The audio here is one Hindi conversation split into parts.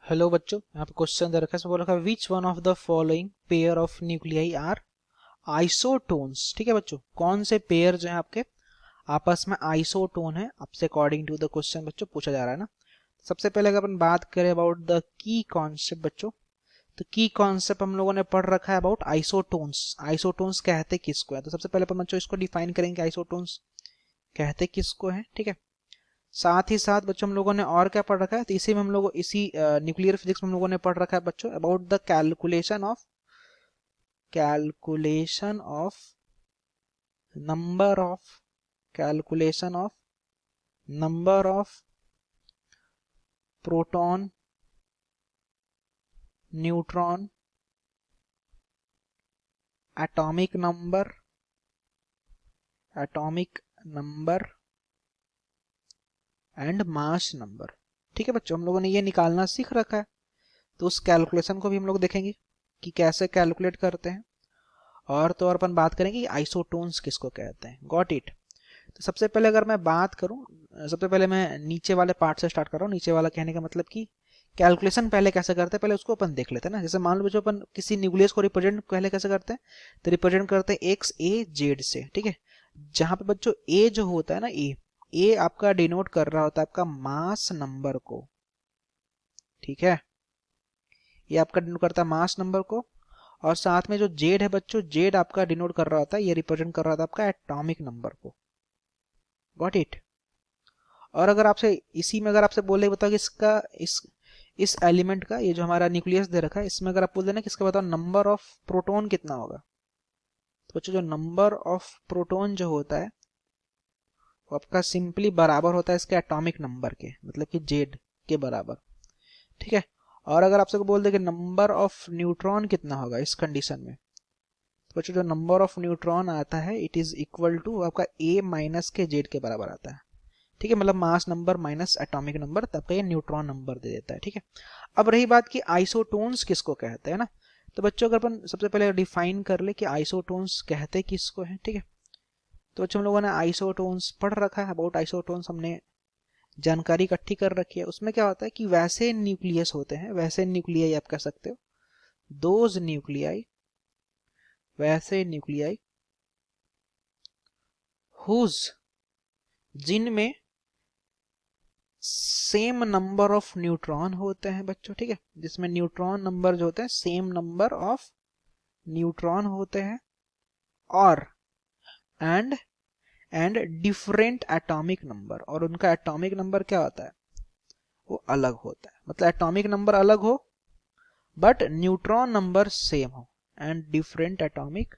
हेलो बच्चों, यहाँ पे क्वेश्चन दे रखा है। इसमें बोल रखा है which one of the following pair of nuclei are isotones. ठीक है बच्चों, कौन से पेयर जो है आपके आपस में आइसोटोन है आपसे अकॉर्डिंग टू द क्वेश्चन बच्चों पूछा जा रहा है ना। सबसे पहले अगर अपन बात करें अबाउट द की कॉन्सेप्ट बच्चों, तो की कॉन्सेप्ट हम लोगों ने पढ़ रखा है अबाउट आइसोटोन्स। आइसोटोन्स कहते किसको है, तो सबसे पहले अपन बच्चों इसको डिफाइन करेंगे आइसोटोन्स कहते किसको है। ठीक है, साथ ही साथ बच्चों हम लोगों ने और क्या पढ़ रखा है, तो इसी में हम लोग इसी न्यूक्लियर फिजिक्स में हम लोगों ने पढ़ रखा है बच्चों about the calculation of number of calculation of number of proton, neutron, atomic number and mass number. ठीक है बच्चों, हम लोगों ने ये निकालना सीख रखा है, तो उस कैलकुलेशन को भी हम लोग देखेंगे कि कैसे कैलकुलेट करते हैं। और तो और अपन बात करेंगे आइसोटोन्स किसको कहते हैं। Got it. तो सबसे पहले अगर मैं बात करूं, सबसे पहले मैं नीचे वाले पार्ट से स्टार्ट कर रहा हूं। नीचे वाला कहने का मतलब कि कैलकुलेशन पहले कैसे करते हैं, पहले उसको अपन देख लेते हैं ना। जैसे मान लो बच्चों अपन किसी न्यूक्लियस को रिप्रेजेंट पहले कैसे करते हैं, तो रिप्रेजेंट करते हैं एक्स ए जेड से। ठीक है, जहां पे बच्चों ए जो होता है ना, ए आपका डिनोट कर रहा होता है आपका मास नंबर को। ठीक है, ये आपका डिनोट करता है मास नंबर को। और साथ में जो जेड है बच्चों, जेड आपका डिनोट कर रहा होता है, ये रिप्रेजेंट कर रहा था आपका एटॉमिक नंबर को। Got it. और अगर आपसे इसी में अगर आपसे बोले बताओ कि इसका इस एलिमेंट का, ये जो हमारा न्यूक्लियस दे रखा है, इसमें अगर आप बोल देना कि इसका बताओ नंबर ऑफ प्रोटॉन कितना होगा, तो बच्चों जो नंबर ऑफ प्रोटॉन जो होता है वो आपका सिंपली बराबर होता है इसके एटॉमिक नंबर के, मतलब कि जेड के बराबर। ठीक है, और अगर आपसे बोल दे कि नंबर ऑफ न्यूट्रॉन कितना होगा इस कंडीशन में, तो बच्चों जो नंबर ऑफ न्यूट्रॉन आता है इट इज इक्वल टू आपका ए माइनस के जेड के बराबर आता है। ठीक है, मतलब mass number minus atomic number, तब का ये न्यूट्रॉन नंबर दे देता है। ठीक है, अब रही बात कि आइसोटोन्स किसको कहते हैं ना, तो बच्चों अगर अपन सबसे पहले डिफाइन कर ले कि आइसोटोन्स कहते किसको है। ठीक है, तो बच्चों हम लोगों ने आइसोटोन्स पढ़ रखा है। अबाउट आइसोटोन्स हमने जानकारी इकट्ठी कर रखी है। उसमें क्या होता है कि वैसे न्यूक्लियस होते हैं, वैसे न्यूक्लियाई आप कह सकते हो, दोज न्यूक्लियाई, वैसे न्यूक्लियाई हुज, जिनमें सेम नंबर ऑफ न्यूट्रॉन होते हैं बच्चों। ठीक है, जिसमें न्यूट्रॉन नंबर जो होते हैं सेम नंबर ऑफ न्यूट्रॉन होते हैं, और and and different atomic number, और उनका एटॉमिक नंबर क्या होता है, वो अलग होता है। मतलब एटॉमिक नंबर अलग हो बट न्यूट्रॉन नंबर सेम हो, and different atomic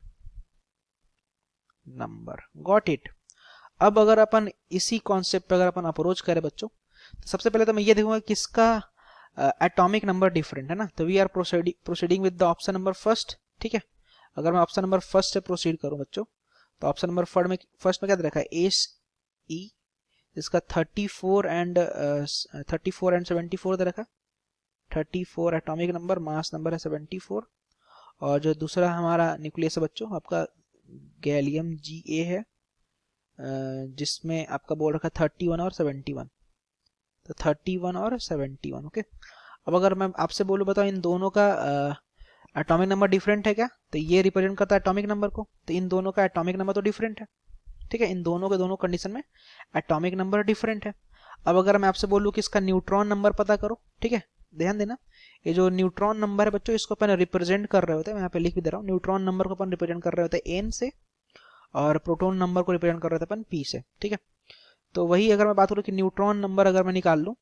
number. Got it. अब अगर अपन इसी कॉन्सेप्ट पे अगर अपन अप्रोच करें बच्चों, तो सबसे पहले तो मैं ये देखूंगा किसका एटॉमिक नंबर डिफरेंट है ना। तो we are proceeding with the option number first. ठीक है, अगर मैं ऑप्शन नंबर फर्स्ट से प्रोसीड करूं बच्चों, तो ऑप्शन नंबर फर्स्ट में क्या दे रखा है, एस ई, इसका 34 एंड 74 दे रखा है। 34 एटॉमिक नंबर, मास नंबर है 74। और जो दूसरा हमारा न्यूक्लियस है बच्चों आपका गैलियम Ga है, जिसमें आपका बोल रखा 31 और 71, तो 31 और 71। ओके, अब अगर मैं आपसे बोलूं बताओ इन दोनों का एटॉमिक नंबर डिफरेंट है क्या, तो ये रिप्रेजेंट करता है एटॉमिक नंबर को, तो इन दोनों का एटॉमिक नंबर तो डिफरेंट है। ठीक है, इन दोनों के दोनों कंडीशन में एटॉमिक नंबर डिफरेंट है। अब अगर मैं आपसे बोलूं कि इसका न्यूट्रॉन नंबर पता करो, ठीक है, ध्यान देना, ये जो न्यूट्रॉन नंबर है बच्चों इसको अपन रिप्रेजेंट कर रहे होते हैं, मैं यहाँ पे लिख भी दे रहा हूँ, न्यूट्रॉन नंबर को अपन रिप्रेजेंट कर रहे होते हैं एन से, और प्रोटॉन नंबर को रिप्रेजेंट कर रहे थे अपन पी से। ठीक है, तो वही अगर मैं बात करूं कि न्यूट्रॉन नंबर अगर मैं निकाल लूं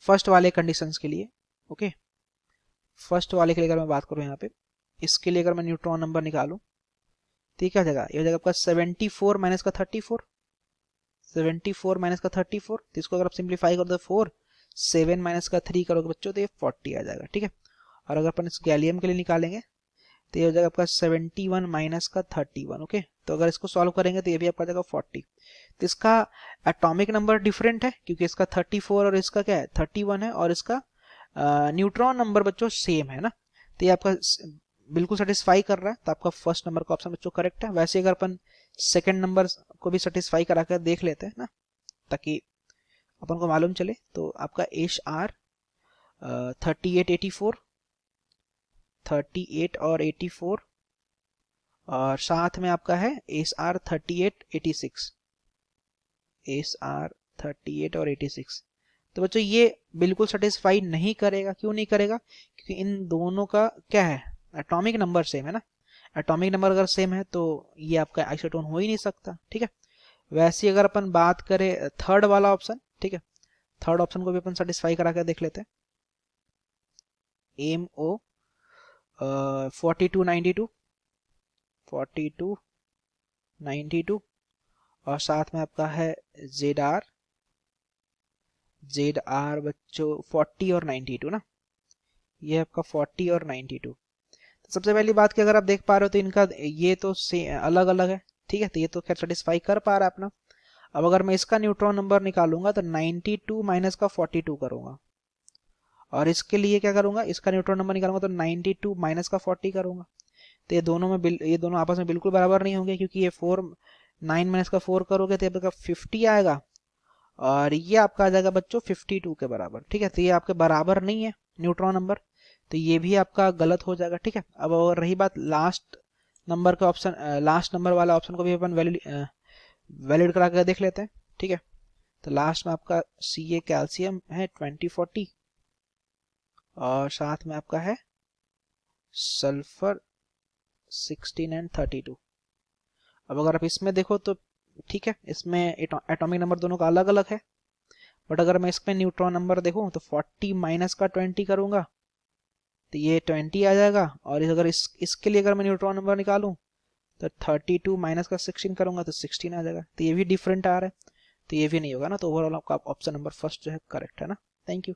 फर्स्ट वाले कंडीशंस के लिए, ओके, फर्स्ट वाले के लिए अगर मैं बात करूं यहाँ पे, इसके लिए अगर मैं न्यूट्रॉन नंबर निकालूं, तो ये क्या हो जाएगा, ये हो जाएगा आपका 74 माइनस का 34, 74 माइनस का 34, तो इसको अगर आप सिंप्लीफाई कर दो 4, 7 माइनस का 3 करोगे बच्चों तो ये 40 आ जाएगा। ठीक है, और अगर अपन इस गैलियम के लिए निकालेंगे तो ये हो जाएगा आपका 71 माइनस का 31। ओके, तो अगर इसको सॉल्व करेंगे तो ये भी आपका जाएगा 40। तो इसका एटॉमिक नंबर डिफरेंट है क्योंकि इसका 34 और इसका क्या है 31 है, और इसका न्यूट्रॉन नंबर बच्चों सेम है ना, तो ये आपका बिल्कुल सेटिस्फाई कर रहा है, तो आपका फर्स्ट नंबर का ऑप्शन बच्चों करेक्ट है। वैसे अगर अपन सेकंड नंबर को भी सेटिस्फाई करा कर देख लेते हैं ना, ताकि अपन को मालूम चले, तो आपका एच आर 3884, 38 और 84, और साथ में आपका है SR 3886, SR 38 और 86। तो बच्चों ये बिल्कुल सेटिस्फाई नहीं करेगा। क्यों नहीं करेगा? क्योंकि इन दोनों का क्या है, एटॉमिक नंबर सेम है ना। एटॉमिक नंबर अगर सेम है तो ये आपका आइसोटोन हो ही नहीं सकता, ठीक है। वैसे अगर अपन बात करें थर्ड वाला ऑप्शन, ठीक है, थर्ड ऑप्शन को भी अपन सेटिस्फाई करा कर देख लेते हैं। MO 4292, 4292 और साथ में आपका है ZR, ZR बच्चों 40 और 92 ना, ये आपका 40 और 92। तो सबसे पहली बात कि अगर आप देख पा रहे हो तो इनका ये तो अलग अलग है, ठीक है, तो ये तो खैर सेटिस्फाई कर पा रहा है अपना। अब अगर मैं इसका न्यूट्रॉन नंबर निकालूंगा तो 92 माइनस का 42 करूंगा, और इसके लिए क्या करूंगा, इसका न्यूट्रॉन नंबर निकालूंगा तो 92 माइनस का 40 करूंगा। तो ये दोनों आपस में बिल्कुल बराबर नहीं होंगे, क्योंकि ये 9 माइनस का 4 करोगे तो ये आपका 50 आएगा, और ये आपका आ जाएगा बच्चों 52 के बराबर, ठीक है। तो ये आपके बराबर नहीं है न्यूट्रॉन नंबर, तो ये भी आपका गलत हो जाएगा, ठीक है। अब और रही बात लास्ट नंबर का ऑप्शन, लास्ट नंबर वाला ऑप्शन को भी अपन वैलिड करा कर देख लेते हैं, ठीक है। तो लास्ट में आपका Ca कैल्शियम है 2040, और साथ में आपका है सल्फर 16 एंड 32। अब अगर आप इसमें देखो तो ठीक है, इसमें एटॉमिक नंबर दोनों का अलग अलग है, बट अगर मैं इसमें न्यूट्रॉन नंबर देखूं तो 40 माइनस का 20 करूंगा तो ये 20 आ जाएगा, और अगर इसके लिए अगर मैं न्यूट्रॉन नंबर निकालूं तो 32 माइनस का 16 करूंगा तो 16 आ जाएगा। तो ये भी डिफरेंट आ रहा है, तो ये भी नहीं होगा ना। तो ओवरऑल आपका ऑप्शन नंबर फर्स्ट जो है करेक्ट है ना। Thank you.